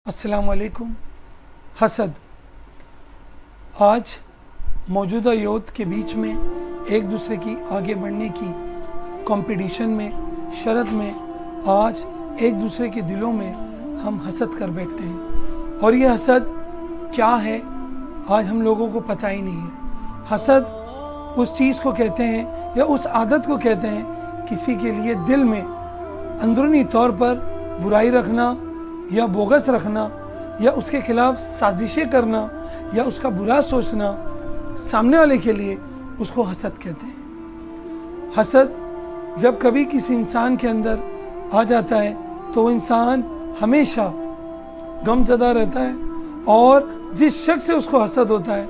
अस्सलाम वालेकुम। हसद आज मौजूदा यूथ के बीच में एक दूसरे की आगे बढ़ने की कंपटीशन में, शरत में, आज एक दूसरे के दिलों में हम हसद कर बैठते हैं। और ये हसद क्या है आज हम लोगों को पता ही नहीं है। हसद उस चीज़ को कहते हैं या उस आदत को कहते हैं किसी के लिए दिल में अंदरूनी तौर पर बुराई रखना या बोगस रखना या उसके खिलाफ साजिशें करना या उसका बुरा सोचना, सामने वाले के लिए उसको हसद कहते हैं। हसद जब कभी किसी इंसान के अंदर आ जाता है तो वो इंसान हमेशा गमज़दा रहता है और जिस शख्स से उसको हसद होता है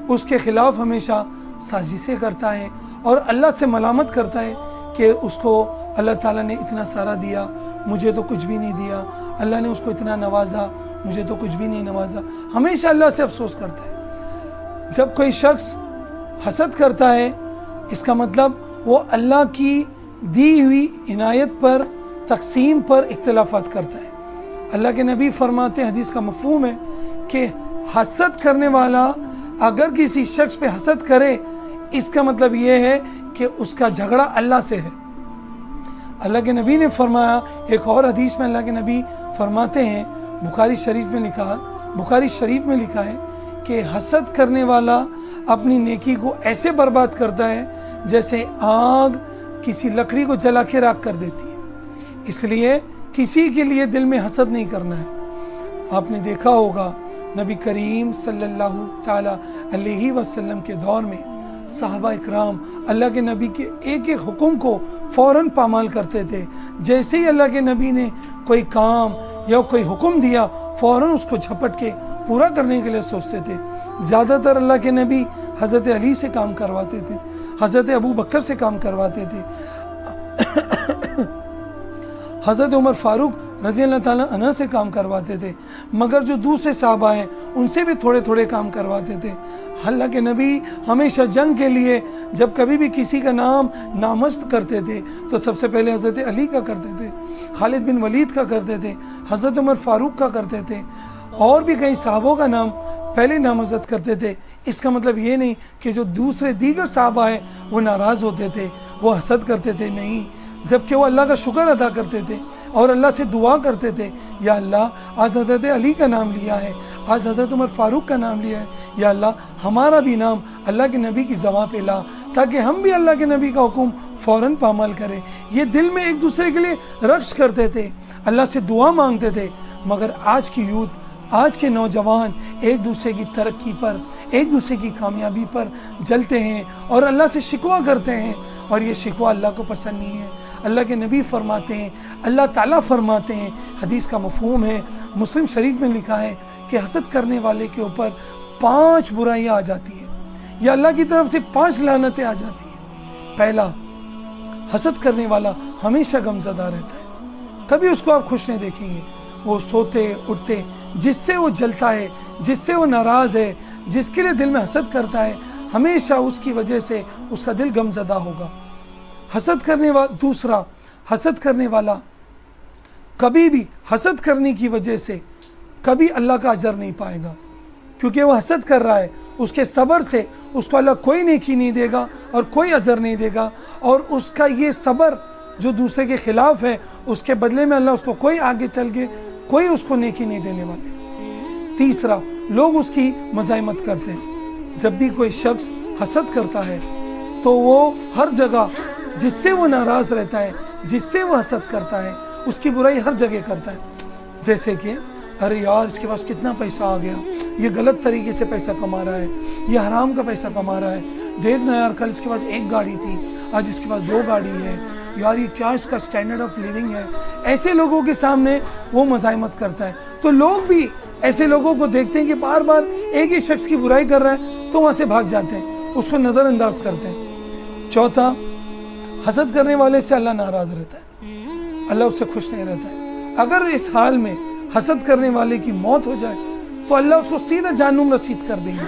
उसके खिलाफ हमेशा साजिशें करता है और अल्लाह से मलामत करता है कि उसको अल्लाह ताला ने इतना सारा दिया, मुझे तो कुछ भी नहीं दिया, अल्लाह ने उसको इतना नवाजा, मुझे तो कुछ भी नहीं नवाजा। हमेशा अल्लाह से अफसोस करता है। जब कोई शख्स हसद करता है इसका मतलब वो अल्लाह की दी हुई इनायत पर, तकसीम पर इख्तिलाफात करता है। अल्लाह के नबी फरमाते हैं, हदीस का मफहूम है कि हसद करने वाला अगर किसी शख्स पे हसद करे इसका मतलब ये है कि उसका झगड़ा अल्लाह से है। अल्लाह के नबी ने फरमाया, एक और हदीस में अल्लाह के नबी फरमाते हैं, बुखारी शरीफ में लिखा है कि हसद करने वाला अपनी नेकी को ऐसे बर्बाद करता है जैसे आग किसी लकड़ी को जला के राख कर देती है। इसलिए किसी के लिए दिल में हसद नहीं करना है। आपने देखा होगा नबी करीम सल्लल्लाहु ताला अलैहि वसल्लम के दौर में साहबा इकराम अल्लाह के नबी के एक एक हुक्म को फ़ौरन पामाल करते थे। जैसे ही अल्लाह के नबी ने कोई काम या कोई हुक्म दिया फ़ौरन उसको झपट के पूरा करने के लिए सोचते थे। ज़्यादातर अल्लाह के नबी हज़रत अली से काम करवाते थे, हज़रत अबू बकर से काम करवाते थे, हज़रत उमर फ़ारूक रज़ी अल्लाह ताला अन्हु से काम करवाते थे, मगर जो दूसरे साहबा हैं उनसे भी थोड़े थोड़े काम करवाते थे। अल्लाह के नबी हमेशा जंग के लिए जब कभी भी किसी का नाम नामज़द करते थे तो सबसे पहले हज़रत अली का करते थे, खालिद बिन वलीद का करते थे, हज़रत उमर फ़ारूक का करते थे, और भी कई साहबों का नाम पहले नामज़द करते थे। इसका मतलब ये नहीं कि जो दूसरे दीगर साहबा हैं वो नाराज़ होते थे, वो हसद करते थे, नहीं, जबकि वो अल्लाह का शुक्र अदा करते थे और अल्लाह से दुआ करते थे, या अल्लाह आज हज़रत अली का नाम लिया है, आज हज़रत उमर फ़ारूक का नाम लिया है, या अल्लाह हमारा भी नाम अल्लाह के नबी की ज़बान पे ला ताकि हम भी अल्लाह के नबी का हुक्म फ़ौरन पामाल करें। ये दिल में एक दूसरे के लिए रक्श करते थे, अल्लाह से दुआ मांगते थे। मगर आज की यूथ, आज के नौजवान एक दूसरे की तरक्की पर, एक दूसरे की कामयाबी पर जलते हैं और अल्लाह से शिकवा करते हैं, और ये शिकवा अल्लाह को पसंद नहीं है। अल्लाह के नबी फरमाते हैं, अल्लाह ताला फरमाते हैं, हदीस का मफहूम है, मुस्लिम शरीफ में लिखा है कि हसद करने वाले के ऊपर 5 बुराइयाँ आ जाती हैं या अल्लाह की तरफ से 5 लानतें आ जाती हैं। पहला, हसद करने वाला हमेशा गमज़दा रहता है, कभी उसको आप खुश नहीं देखेंगे। वो सोते उठते जिससे वो जलता है, जिससे वो नाराज़ है, जिसके लिए दिल में हसद करता है, हमेशा उसकी वजह से उसका दिल गमज़दा होगा। हसद करने वाला, दूसरा, हसद करने वाला कभी भी हसद करने की वजह से कभी अल्लाह का अजर नहीं पाएगा, क्योंकि वो हसद कर रहा है, उसके सब्र से उसको अल्लाह कोई नेकी नहीं देगा और कोई अजर नहीं देगा, और उसका ये सब्र जो दूसरे के खिलाफ है उसके बदले में अल्लाह उसको कोई आगे चल के कोई उसको नेकी नहीं देने वाले। तीसरा, लोग उसकी मज़ाहमत करते हैं। जब भी कोई शख्स हसद करता है तो वो हर जगह जिससे वो नाराज़ रहता है, जिससे वो हसद करता है, उसकी बुराई हर जगह करता है। जैसे कि अरे यार इसके पास कितना पैसा आ गया, ये गलत तरीके से पैसा कमा रहा है, ये हराम का पैसा कमा रहा है, देखना यार कल इसके पास 1 गाड़ी थी, आज इसके पास 2 गाड़ी है, यार ये क्या इसका स्टैंडर्ड ऑफ लिविंग है। ऐसे लोगों के सामने वो मज़ाहमत करता है। तो लोग भी ऐसे लोगों को देखते हैं कि बार बार एक ही शख्स की बुराई कर रहा है तो वहाँ से भाग जाते हैं, उसको नज़रअंदाज करते हैं। चौथा, हसद करने वाले से अल्लाह नाराज़ रहता है, अल्लाह उससे खुश नहीं रहता है। अगर इस हाल में हसद करने वाले की मौत हो जाए तो अल्लाह उसको सीधा जहन्नुम रसीद कर देंगे,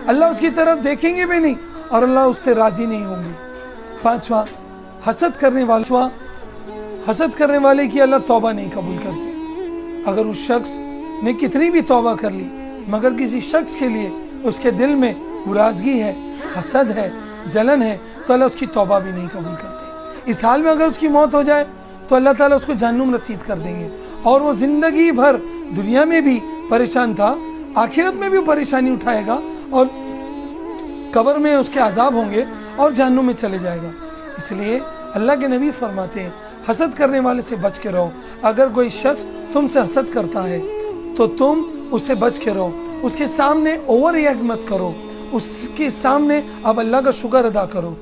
अल्लाह उसकी तरफ देखेंगे भी नहीं और अल्लाह उससे राज़ी नहीं होंगे। पाँचवा, हसद करने वाले की अल्लाह तौबा नहीं कबूल करती। अगर उस शख्स نے کتنی بھی توبہ کر لی مگر کسی شخص کے لیے اس کے دل میں برازگی ہے، حسد ہے، جلن ہے، تو اللہ اس کی توبہ بھی نہیں قبول کرتے۔ اس حال میں اگر اس کی موت ہو جائے تو اللہ تعالیٰ اس کو جہنم رسید کر دیں گے، اور وہ زندگی بھر دنیا میں بھی پریشان تھا، آخرت میں بھی پریشانی اٹھائے گا، اور قبر میں اس کے عذاب ہوں گے اور جہنم میں چلے جائے گا۔ اس لیے اللہ کے نبی فرماتے ہیں حسد کرنے والے سے بچ کے رہو۔ اگر کوئی شخص تم سے حسد کرتا ہے تو تم اس سے بچ کے رہو، اس کے سامنے اوور ریئیکٹ مت کرو، اس کے سامنے اب اللہ کا شکر ادا کرو۔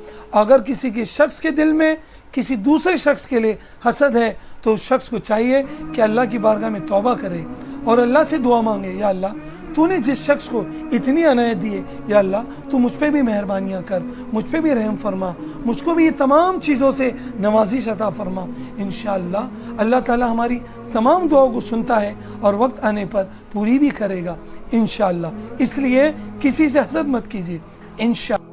اگر کسی کے شخص کے دل میں کسی دوسرے شخص کے لیے حسد ہے تو اس شخص کو چاہیے کہ اللہ کی بارگاہ میں توبہ کرے اور اللہ سے دعا مانگے، یا اللہ تو نے جس شخص کو اتنی عنایت دی ہے، یا اللہ تو مجھ پہ بھی مہربانیاں کر، مجھ پہ بھی رحم فرما، مجھ کو بھی یہ تمام چیزوں سے نوازش عطا فرما۔ انشاءاللہ اللہ تعالی ہماری تمام دعاؤں کو سنتا ہے اور وقت آنے پر پوری بھی کرے گا انشاءاللہ۔ اس لیے کسی سے حسد مت کیجیے انشاءاللہ۔